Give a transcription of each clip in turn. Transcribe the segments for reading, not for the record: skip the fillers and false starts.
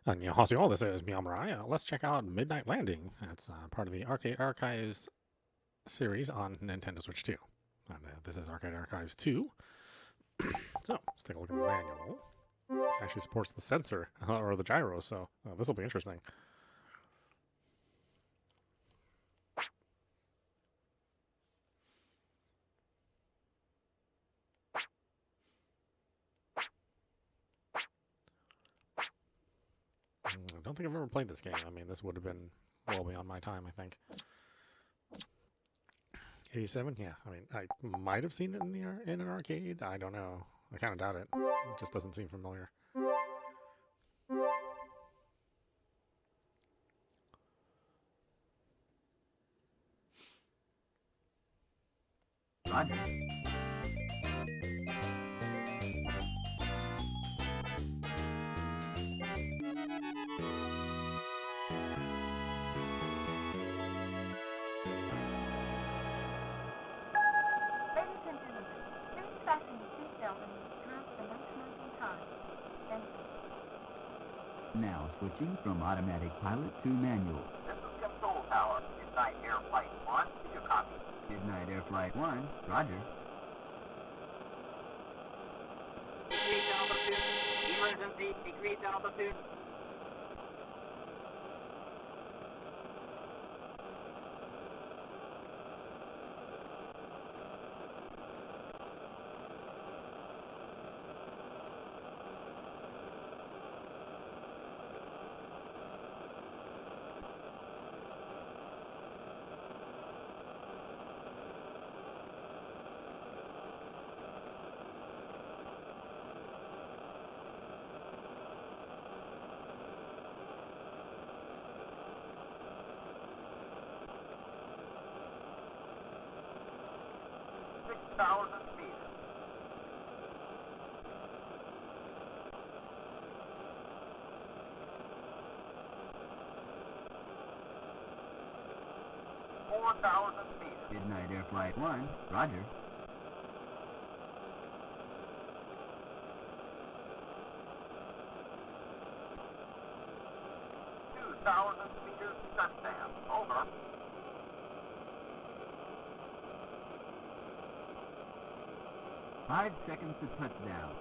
Annyeonghaseyo, this is meowmurai. Let's check out Midnight Landing. That's part of the Arcade Archives series on Nintendo Switch 2. And this is Arcade Archives 2. So, let's take a look at the manual. This actually supports the sensor, or the gyro, so this will be interesting. I don't think I've ever played this game. I mean, this would have been well beyond my time, I think. 87? Yeah, I mean, I might have seen it in an arcade. I don't know. I kind of doubt it. It just doesn't seem familiar. Roger. Ladies and gentlemen, please fasten your seatbelt when you pass the no smoking time. Thank you. Now switching from automatic pilot to manual. This is Control Tower. Midnight Air Flight 1. Did you copy? Midnight Air Flight 1. Roger. Decrease altitude. Emergency. Decrease altitude. Thousand meters. Four 4,000 meters. Midnight Air Flight 1. Roger. 2,000 meters. Touchdown. Over. Five seconds to touchdown.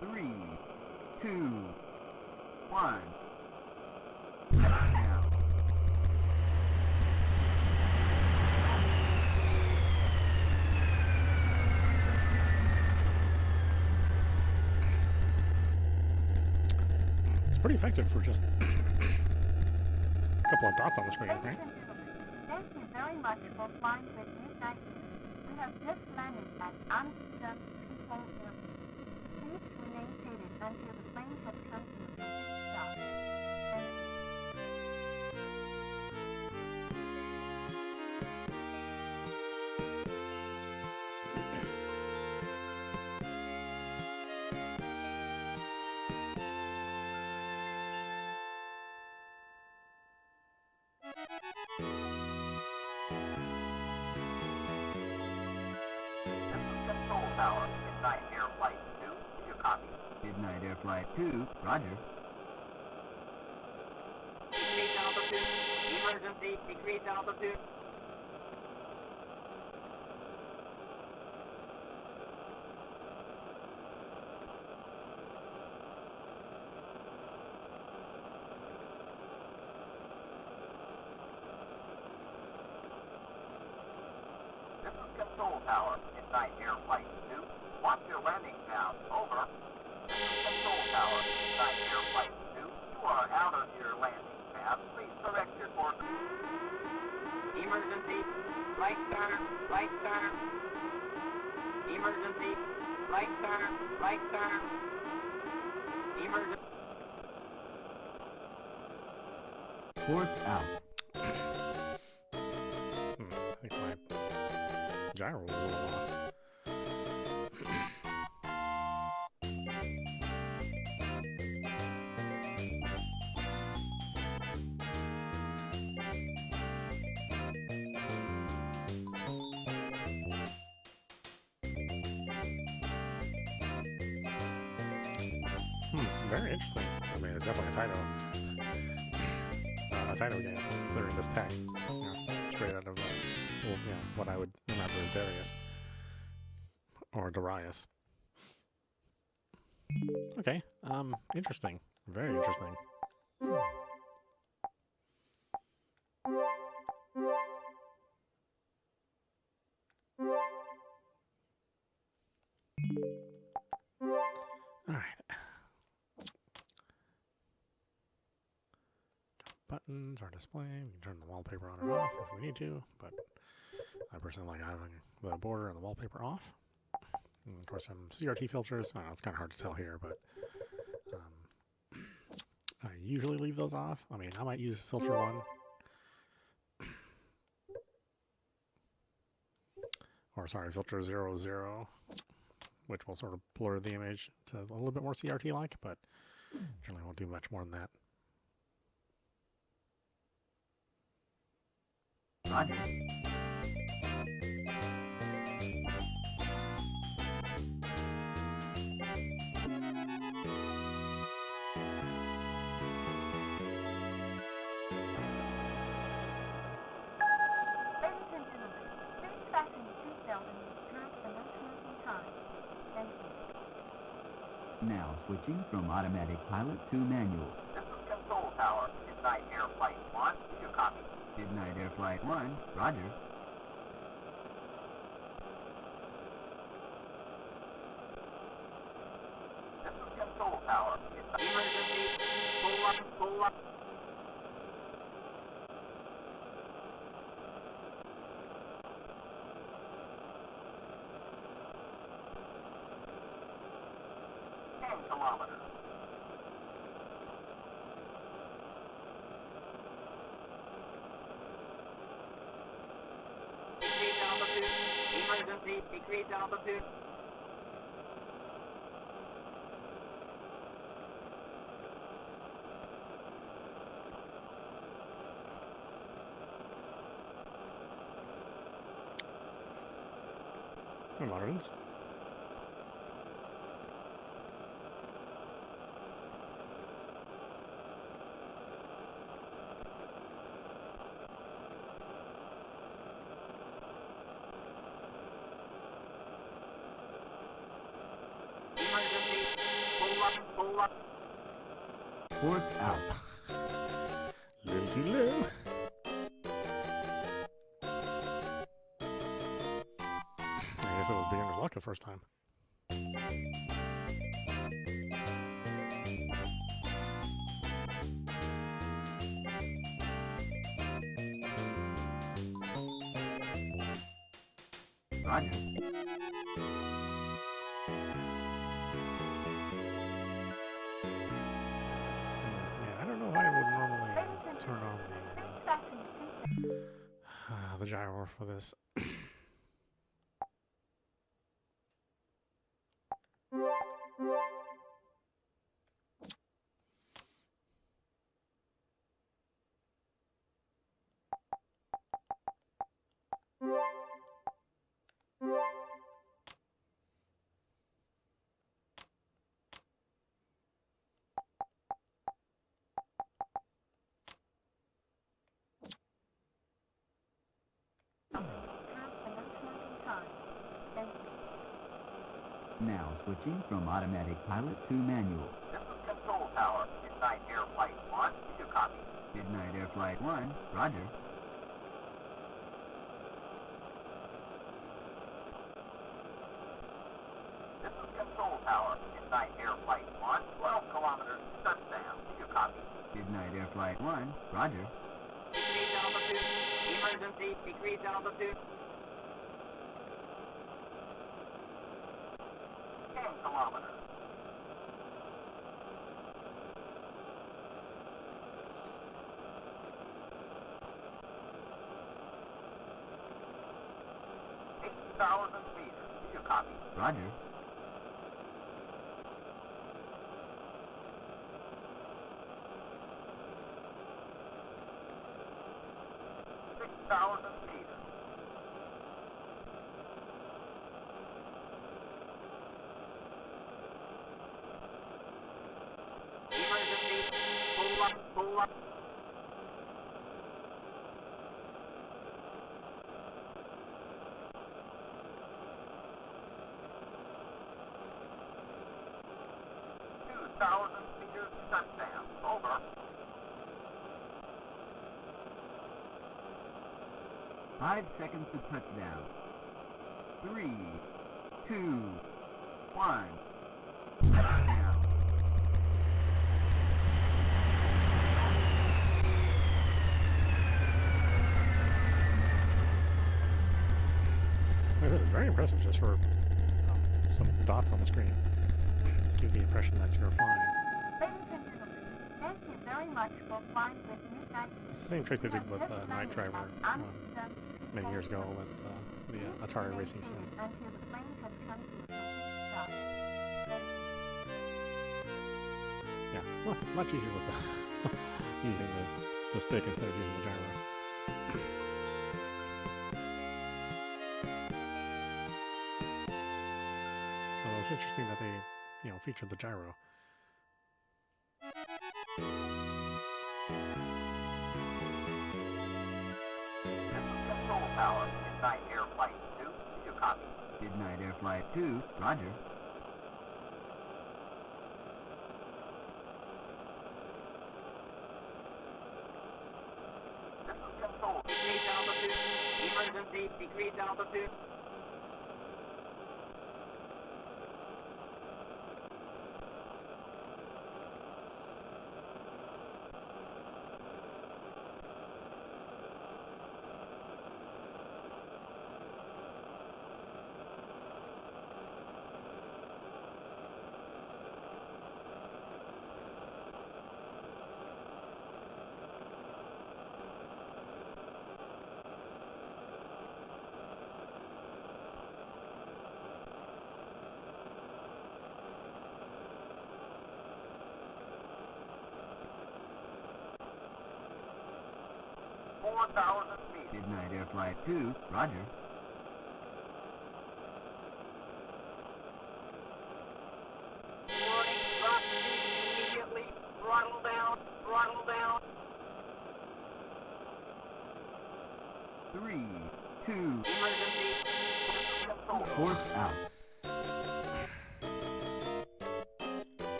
3, 2, 1. Touchdown. It's pretty effective for just a couple of dots on the screen, Ladies right? and gentlemen, thank you very much for flying with Midnight Air. We have just landed at Amsterdam Schiphol Airport. Please remain seated until the plane has come to a complete stop. Thank you. This is Control Tower. Midnight Air Flight 2. Did you copy? Midnight Air Flight 2. Roger. Decrease altitude. Emergency. Decrease altitude. This is Control Tower. Midnight Air Flight 2. Watch your landing now. Over. This is Control Tower. Midnight Air Flight 2. You are out of your landing path. Please correct your course. Emergency. Right center. Right center. Emergency. Right center. Right center. Emergency. Fourth out. I think my gyro was a little off. Very interesting. I mean, it's definitely a TAITO. TAITO game, considering this text, you know, straight out of well, you know, what I would remember as Darius or Darius. Okay, interesting, very interesting. All right. Buttons are displaying. We can turn the wallpaper on and off if we need to, but I personally like having the border and the wallpaper off. And of course, some CRT filters. I know it's kind of hard to tell here, but I usually leave those off. I mean, I might use filter 1. Or sorry, filter 00, which will sort of blur the image to a little bit more CRT-like, but generally won't do much more than that. Roger. Ladies and gentlemen, please fasten your seatbelt and observe the no smoking sign. Thank you. Now switching from automatic pilot to manual. This is Control Tower, Midnight Air Flight 1. Do you copy? Midnight Air Flight 1, roger. This is Control Tower. Emergency. Pull up, pull up. Kilometers. Decrease altitude. Emergency. Decrease altitude. Moderns. Emergency. Pull up, pull up. Fourth out. Little too low. I guess it was beginner's luck the first time. Roger. Yeah, I don't know how I would normally turn on Please fasten your seatbelt. the gyro for this. Now switching from automatic pilot to manual. This is Control Tower, Midnight Air Flight 1. Do you copy? Midnight Air Flight 1, roger. This is Control Tower, Midnight Air Flight 1. 12 kilometers, touchdown. Do you copy? Midnight Air Flight 1, roger. Decrease altitude. Emergency. Decrease altitude. 10 kilometers. $8,000 meters. Do you copy? Roger. $6,000 meters. Emergency. Pull up, pull up. 6,000 meters touchdown. Over. 5 seconds to touchdown. 3, 2, 1. Touchdown. Like I said, it's very impressive just for some dots on the screen to give the impression that you're flying. Ladies and gentlemen, thank you very much for flying with Midnight. It's the same trick they did with Night Driver many years ago with the Atari Racing Sim. Until the plane has come to a complete stop. Yeah, well, much easier with the using the stick instead of using the gyro. Although it's interesting that they, featured the gyro. Control tower, Midnight Air Flight 2. Did you copy? Midnight Air Flight 2, roger. This is control. Decrease altitude. Emergency, decrease altitude. Midnight Air Flight 2, roger. Warning, drop speed immediately. Throttle down, throttle down. 3, 2, Emergency. Control. course out.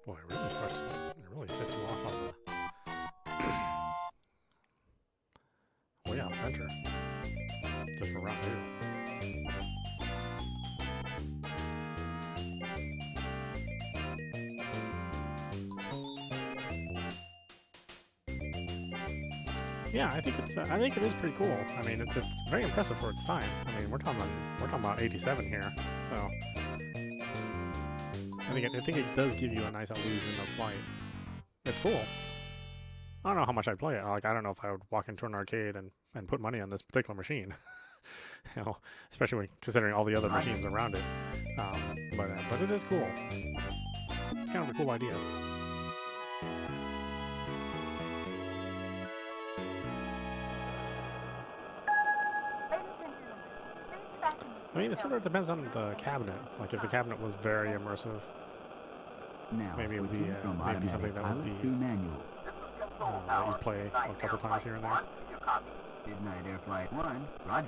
Boy, it really sets you off on the way out center. Just for round 2. Yeah, I think it is pretty cool. I mean, it's very impressive for its time. I mean, we're talking about 87 here, so I think it does give you a nice illusion of flight. It's cool. I don't know how much I'd play it. Like, I don't know if I would walk into an arcade and put money on this particular machine. Especially considering all the other machines around it. But it is cool. It's kind of a cool idea. I mean, it sort of depends on the cabinet. Like, if the cabinet was very immersive, Now, maybe it would be switching from maybe something that would automatic be pilot to manual. that you'd play a couple times here and there. Midnight Air Flight 1, roger.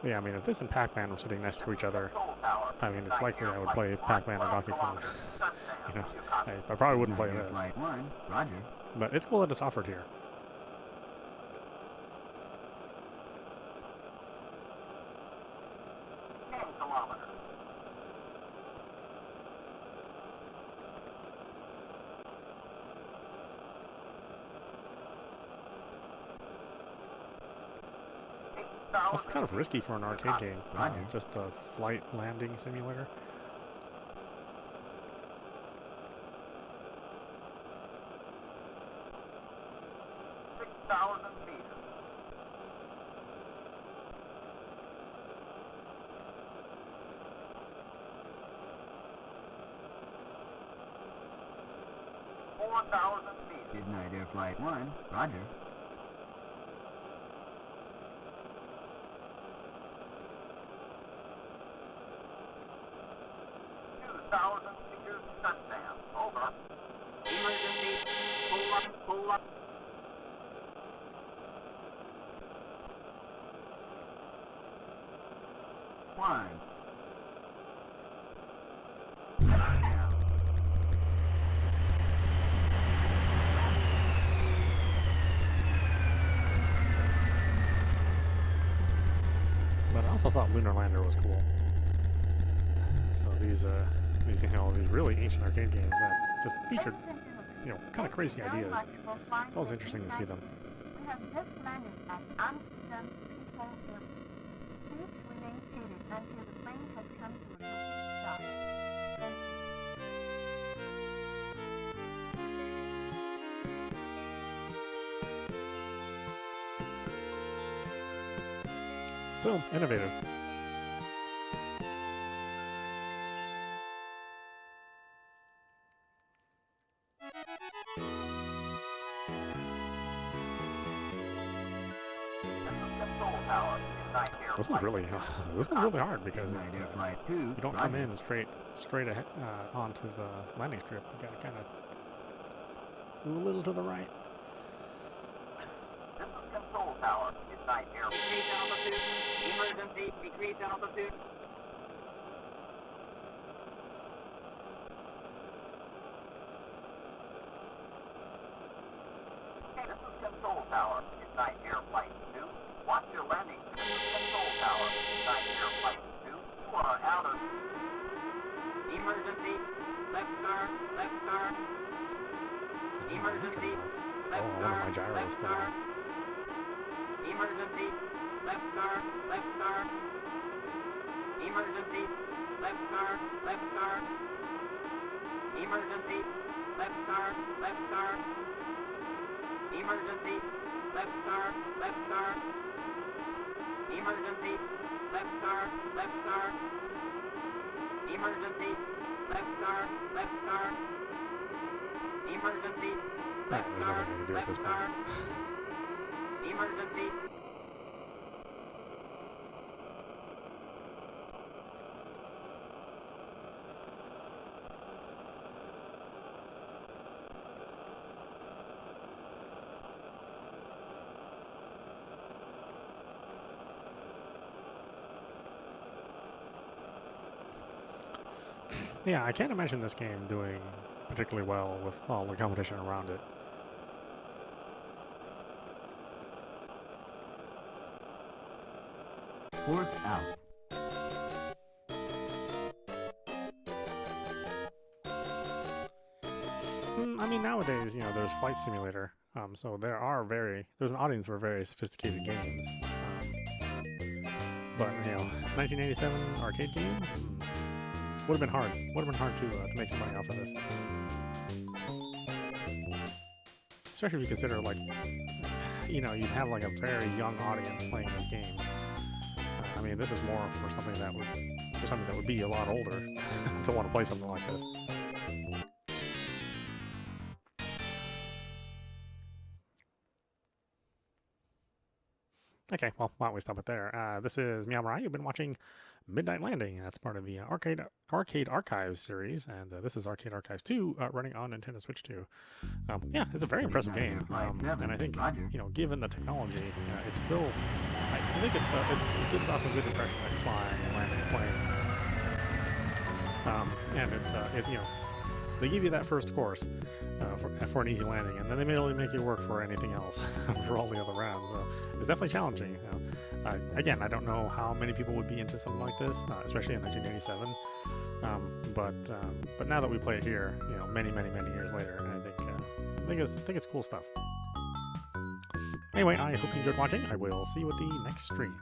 Yeah, I mean, if this and Pac-Man were sitting next to each other, I mean, it's likely I would play Pac-Man or Donkey Kong. I probably wouldn't play Midnight Air this. Flight 1, roger. But it's cool that it's offered here. 10 kilometers. That's kind of risky for an arcade game. Just a flight landing simulator. Midnight Air Flight 1, roger. Meters touchdown. Over. Emergency. Pull up, pull up. 1. Now. But I also thought Lunar Lander was cool. So these really ancient arcade games that just featured, kind of crazy ideas. It's always interesting to see them. We have just landed at Amsterdam Schiphol Airport. Please remain seated until the plane has come to a complete stop. Thank you. Still innovative. Control tower inside air This was really hard because Midnight Air it, Flight 2. you don't Roger. come in straight ahead, onto the landing strip. You gotta kind of move a little to the right. This is control tower inside air. Decrease altitude. Emergency. Decrease altitude. This is control tower inside air flight 2. Watch your landing. This is control tower inside air flight 2. You are out of emergency. Left turn. Left turn. Emergency. Left Oh, one of my turn. gyros Left still turn. on. Emergency. Left turn. Left turn. Emergency. Left turn. Left turn. Emergency. Left turn. Left turn. Emergency. Left turn. Left turn. Emergency. Left turn. Left turn. Emergency. Left turn. Left turn. Emergency. Alright, Left there's turn. nothing I can do at Left this point. turn. Emergency. Yeah, I can't imagine this game doing particularly well with all the competition around it. Fourth out. I mean, nowadays, there's Flight Simulator, so there's an audience for very sophisticated games. But 1987 arcade game would have been hard. Would have been hard to make some money off of this, especially if you consider you'd have like a very young audience playing these games. I mean, this is more for something that would be a lot older to want to play something like this. Okay, well, why don't we stop it there? This is meowmurai. You've been watching Midnight Landing. That's part of the Arcade Archives series, and this is Arcade Archives 2 running on Nintendo Switch 2. Yeah, it's a very impressive game, and I think given the technology, it's still. I think it gives us a good impression that you're flying and landing a plane, and it's they give you that first course for an easy landing, and then they may only make you work for anything else for all the other rounds. So it's definitely challenging. Again, I don't know how many people would be into something like this, especially in 1987. But now that we play it here, many years later, I think it's cool stuff. Anyway, I hope you enjoyed watching. I will see you at the next stream.